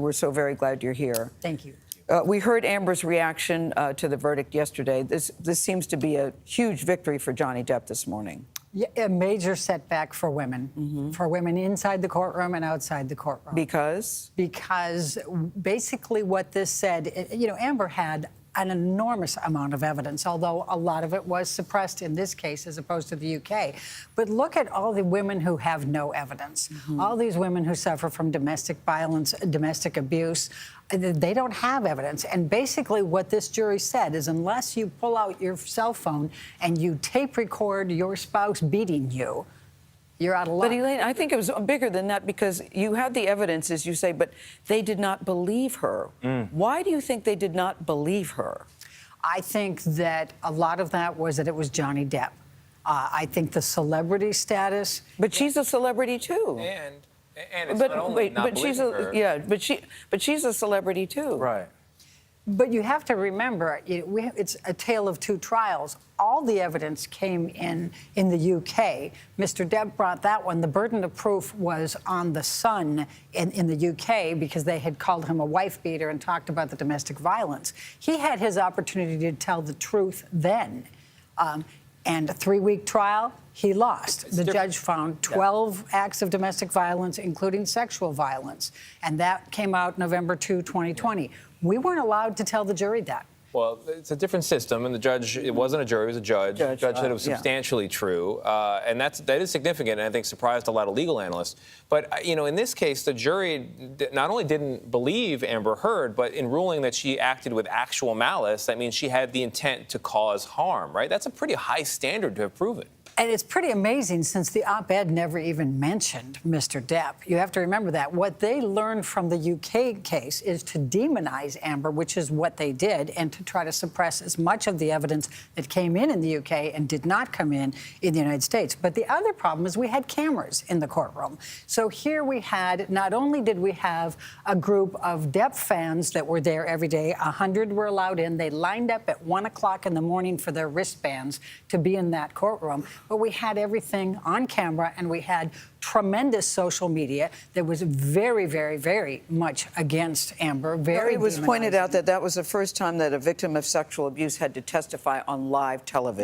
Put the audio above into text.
We're so very glad you're here. Thank you. We heard Amber's reaction to the verdict yesterday. This seems to be a huge victory for Johnny Depp this morning. Yeah, a major setback for women inside the courtroom and outside the courtroom. Because? Because basically what this said, you know, Amber had an enormous amount of evidence, although a lot of it was suppressed in this case as opposed to the UK. But look at all the women who have no evidence. All these women who suffer from domestic violence, domestic abuse, they don't have evidence. And basically what this jury said is unless you pull out your cell phone and you tape record your spouse beating you, you're out of luck. But Elaine, I think it was bigger than that because you had the evidence, as you say, but they did not believe her. Why do you think they did not believe her? I think that a lot of that was that it was Johnny Depp. I think the celebrity status. But she's a celebrity too. And it's not only not believing her. Yeah, but she's a celebrity too. Right. But you have to remember, it's a tale of two trials. All the evidence came in the UK. Mr. Depp brought that one. The burden of proof was on the son in the UK because they had called him a wife beater and talked about the domestic violence. He had his opportunity to tell the truth then. And a 3-week trial, he lost. The judge found 12 acts of domestic violence, including sexual violence. And that came out November 2, 2020. We weren't allowed to tell the jury that. Well, it's a different system, and the judge, it wasn't a jury, it was a judge. The judge said it was substantially true, and that is significant, and I think surprised a lot of legal analysts. But, you know, in this case, the jury not only didn't believe Amber Heard, but in ruling that she acted with actual malice, that means she had the intent to cause harm, right? That's a pretty high standard to have proven. And it's pretty amazing since the op-ed never even mentioned Mr. Depp. You have to remember that. What they learned from the UK case is to demonize Amber, which is what they did, and to try to suppress as much of the evidence that came in the UK and did not come in the United States. But the other problem is we had cameras in the courtroom. So here we had, not only did we have a group of Depp fans that were there every day, 100 were allowed in. They lined up at 1 o'clock in the morning for their wristbands to be in that courtroom. But we had everything on camera, and we had tremendous social media that was very, very, very much against Amber. It was pointed out that that was the first time that a victim of sexual abuse had to testify on live television.